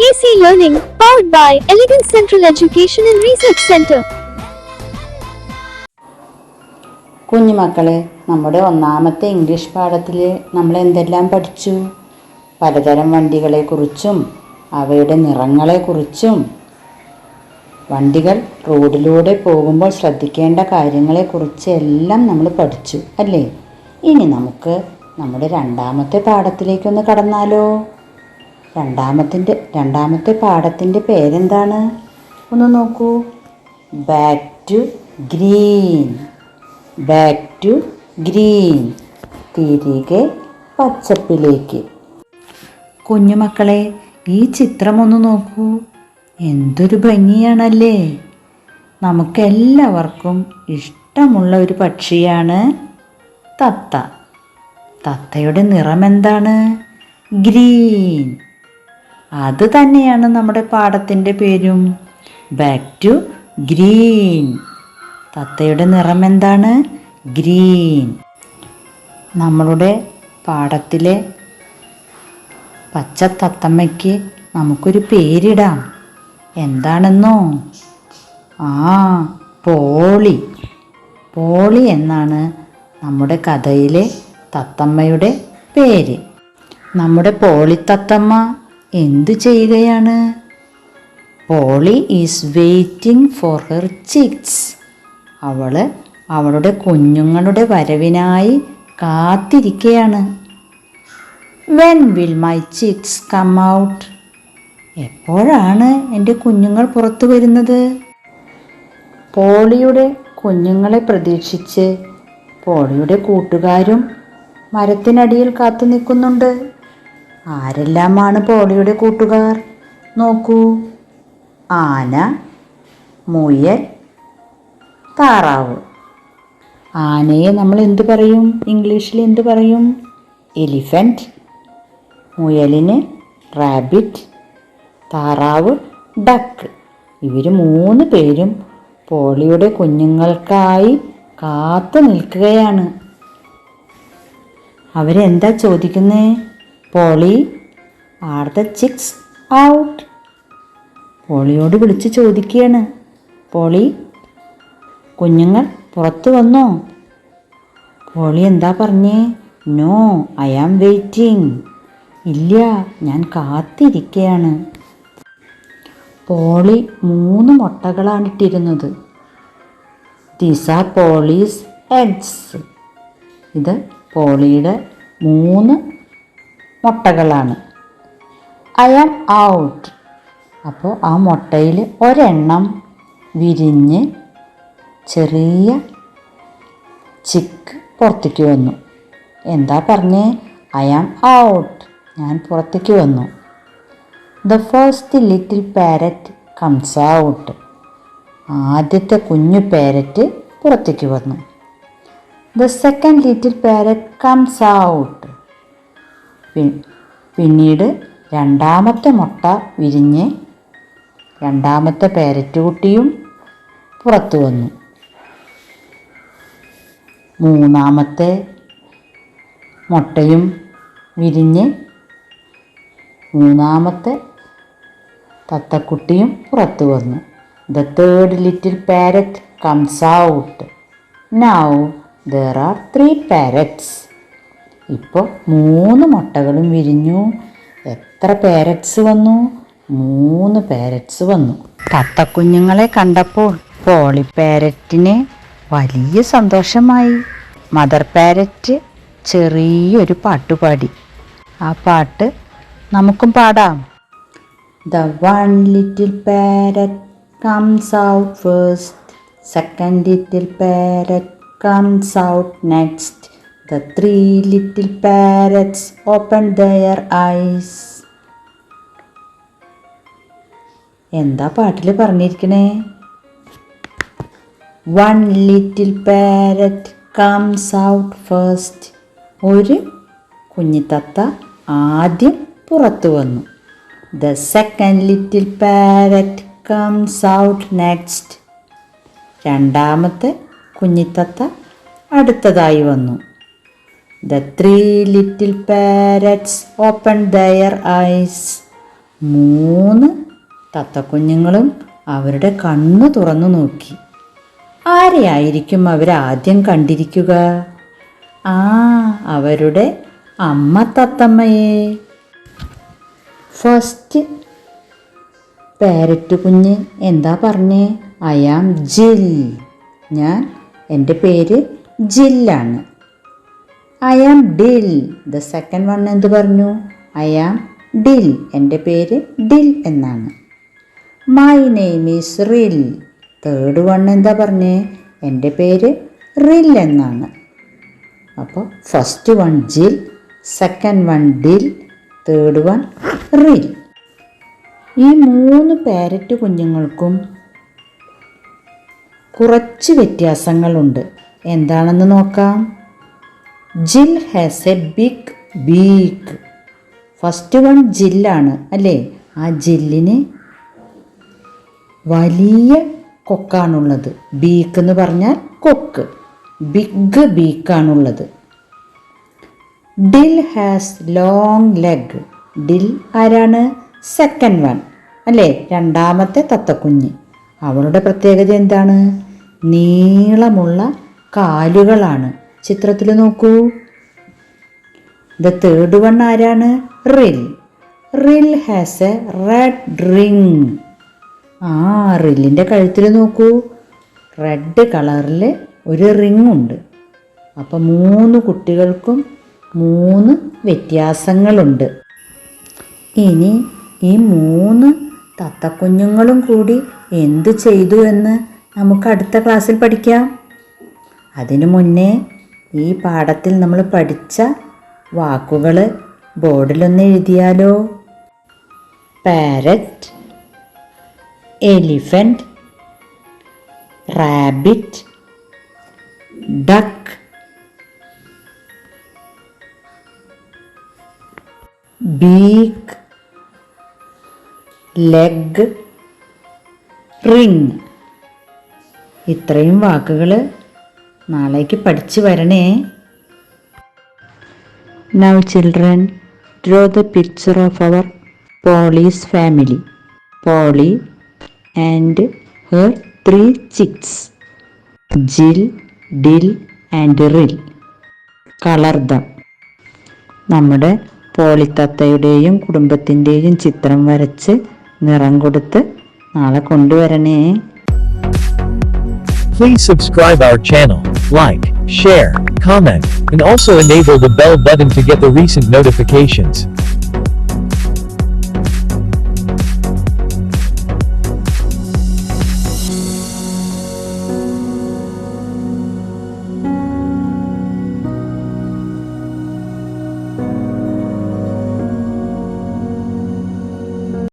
AC Learning, powered by Elegant Central Education and Research Center. കുഞ്ഞുമക്കളെ, നമ്മുടെ ഒന്നാമത്തെ English പാഠത്തിൽ നമ്മൾ എന്തെല്ലാം പഠിച്ചു? പലതരം വണ്ടികളെക്കുറിച്ചും അവയുടെ നിറങ്ങളെക്കുറിച്ചും വണ്ടികൾ റോഡിലൂടെ പോകുമ്പോൾ ശ്രദ്ധിക്കേണ്ട കാര്യങ്ങളെക്കുറിച്ച് എല്ലാം നമ്മൾ പഠിച്ചു അല്ലേ? ഇനി നമുക്ക് നമ്മുടെ രണ്ടാമത്തെ പാഠത്തിലേക്കൊന്ന് കടന്നാലോ? രണ്ടാമത്തെ പാഠത്തിൻ്റെ പേരെന്താണ്? ഒന്ന് നോക്കൂ. Back to green. Back to green, തിരികെ പച്ചപ്പിലേക്ക്. കുഞ്ഞുമക്കളെ, ഈ ചിത്രം ഒന്ന് നോക്കൂ. എന്തൊരു ഭംഗിയാണല്ലേ! നമുക്കെല്ലാവർക്കും ഇഷ്ടമുള്ള ഒരു പക്ഷിയാണ് തത്ത. തത്തയുടെ നിറം എന്താണ്? ഗ്രീൻ. അത് തന്നെയാണ് നമ്മുടെ പാഠത്തിൻ്റെ പേരും, ബാക്ക് ടു ഗ്രീൻ. തത്തയുടെ നിറം എന്താണ്? ഗ്രീൻ. നമ്മളുടെ പാഠത്തിലെ പച്ച തത്തമ്മയ്ക്ക് നമുക്കൊരു പേരിടാം. എന്താണെന്നോ? പോളി. പോളി എന്നാണ് നമ്മുടെ കഥയിലെ തത്തമ്മയുടെ പേര്. നമ്മുടെ പോളി തത്തമ്മ എന്തു ചെയ്യുകയാണ്? Polly is waiting for her chicks. അവളുടെ കുഞ്ഞുങ്ങളുടെ വരവിനായി കാത്തിരിക്കുകയാണ്. When will my chicks come out? എപ്പോഴാണ് എൻ്റെ കുഞ്ഞുങ്ങൾ പുറത്തു വരുന്നത്? പോളിയുടെ കുഞ്ഞുങ്ങളെ പ്രതീക്ഷിച്ച് പോളിയുടെ കൂട്ടുകാരും മരത്തിനടിയിൽ കാത്തു നിൽക്കുന്നുണ്ട്. ആരെല്ലാമാണ് പോളിയുടെ കൂട്ടുകാർ? നോക്കൂ. ആന, മുയൽ, താറാവ്. ആനയെ നമ്മൾ എന്തു പറയും? ഇംഗ്ലീഷിൽ എന്തു പറയും? എലിഫൻറ്റ്. മുയലിന് റാബിറ്റ്. താറാവ് ഡക്ക്. ഇവർ 3 പേരും പോളിയുടെ കുഞ്ഞുങ്ങൾക്കായി കാത്തു നിൽക്കുകയാണ്. അവരെന്താ ചോദിക്കുന്നേ? Polly, are the chicks out? പോളിയോട് വിളിച്ച് ചോദിക്കുകയാണ്. പോളി, കുഞ്ഞുങ്ങൾ പുറത്തു വന്നോ? പോളി എന്താ പറഞ്ഞേ? No, I am waiting. ഇല്ല, ഞാൻ കാത്തിരിക്കുകയാണ്. പോളി 3 മുട്ടകളാണ് ഇട്ടിരുന്നത്. These are Polly's eggs. ഇത് പോളിയുടെ 3 മുട്ടകളാണ്. I am out. അപ്പോൾ ആ മുട്ടയിൽ ഒരെണ്ണം വിരിഞ്ഞ് ചെറിയ ചിക്ക് പുറത്തേക്ക് വന്നു. എന്താ പറഞ്ഞേ? ഐ ആം ഔട്ട്, ഞാൻ പുറത്തേക്ക് വന്നു. The first little parrot comes out. ആദ്യത്തെ കുഞ്ഞു പാരറ്റ് പുറത്തേക്ക് വന്നു. The second little parrot comes out. പിന്നീട് രണ്ടാമത്തെ മുട്ട വിരിഞ്ഞ് രണ്ടാമത്തെ പാരറ്റ് കുട്ടിയും പുറത്തു വന്നു. മൂന്നാമത്തെ മുട്ടയും വിരിഞ്ഞ് മൂന്നാമത്തെ തത്തക്കുട്ടിയും പുറത്തു വന്നു. The third little parrot comes out. Now there are 3 parrots. ഇപ്പോൾ 3 മുട്ടകളും വിരിഞ്ഞു. എത്ര പാരറ്റ്സ് വന്നു? 3 പാരറ്റ്സ് വന്നു. തത്തക്കുഞ്ഞുങ്ങളെ കണ്ടപ്പോൾ പോളി പാരറ്റിന് വലിയ സന്തോഷമായി. മദർ പാരറ്റ് ചെറിയൊരു പാട്ടുപാടി. ആ പാട്ട് നമുക്കും പാടാം. The one little parrot comes out first, second little parrot comes out next, the 3 little parrots opened their eyes. എന്താ പാട്ടിൽ പറഞ്ഞിരിക്കണേ? One little parrot comes out first. ഒരു കുഞ്ഞിത്തത്ത ആദ്യം പുറത്തു വന്നു. The second little parrot comes out next. രണ്ടാമത്തെ കുഞ്ഞിത്തത്ത അടുത്തതായി വന്നു. The 3 little parrots opened their eyes. 3 തത്തക്കുഞ്ഞുങ്ങളും അവരുടെ കണ്ണ് തുറന്നു നോക്കി. ആരെയായിരിക്കും അവരാദ്യം കണ്ടിരിക്കുക? അവരുടെ അമ്മ തത്തമ്മയെ. ഫസ്റ്റ് പാരറ്റ് കുഞ്ഞ് എന്താ പറഞ്ഞേ? I am Jill. എൻ്റെ പേര് ജില്ലാണ്. I am Dill. The second one എന്ത് പറഞ്ഞു? I am Dill. എൻ്റെ പേര് ഡിൽ എന്നാണ്. My name is Rill. Third one എന്താ പറഞ്ഞേ? എൻ്റെ പേര് റിൽ എന്നാണ്. അപ്പോൾ first one Jill, second one Dill, third one Rill. ഈ 3 പാരറ്റ് കുഞ്ഞുങ്ങൾക്കും കുറച്ച് വ്യത്യാസങ്ങളുണ്ട്. എന്താണെന്ന് നോക്കാം. Jill has a big beak. First one ജില്ലാണ് അല്ലേ? ആ ജില്ലിന് വലിയ കൊക്കാണുള്ളത്. ബീക്ക് എന്ന് പറഞ്ഞാൽ കൊക്ക്. ബിഗ് ബീക്കാണുള്ളത്. Dill has long leg. Dill ആരാണ്? സെക്കൻഡ് വൺ അല്ലേ? രണ്ടാമത്തെ തത്തക്കുഞ്ഞ്. അവളുടെ പ്രത്യേകത എന്താണ്? നീളമുള്ള കാലുകളാണ്. ചിത്രത്തിൽ നോക്കൂ. ദ തേർഡ് വൺ ആരാണ്? റിൽ. റിൽ ഹാസ് എ റെഡ് റിങ്. റില്ലിൻ്റെ കഴുത്തിൽ നോക്കൂ, റെഡ് കളറിൽ ഒരു റിങ് ഉണ്ട്. അപ്പം 3 കുട്ടികൾക്കും 3 വ്യത്യാസങ്ങളുണ്ട്. ഇനി ഈ 3 തത്തക്കുഞ്ഞുങ്ങളും കൂടി എന്ത് ചെയ്തു എന്ന് നമുക്ക് അടുത്ത ക്ലാസ്സിൽ പഠിക്കാം. അതിനു മുന്നേ ഈ പാഠത്തിൽ നമ്മൾ പഠിച്ച വാക്കുകൾ ബോർഡിലൊന്ന് എഴുതിയാലോ? Parrot, elephant, rabbit, duck, beak, leg, ring. ഇത്രയും വാക്കുകൾ നാളേക്ക് പഠിച്ചു വരണേ. Now children, draw the picture of our Polly's family. Polly and her 3 chicks, Jill, Dill and Rill. Color them. നമ്മുടെ പോളിത്തത്തയുടെയും കുടുംബത്തിൻ്റെയും ചിത്രം വരച്ച് നിറം കൊടുത്ത് നാളെ കൊണ്ടുവരണേ. Please subscribe our channel, like, share, comment, and also enable the bell button to get the recent notifications.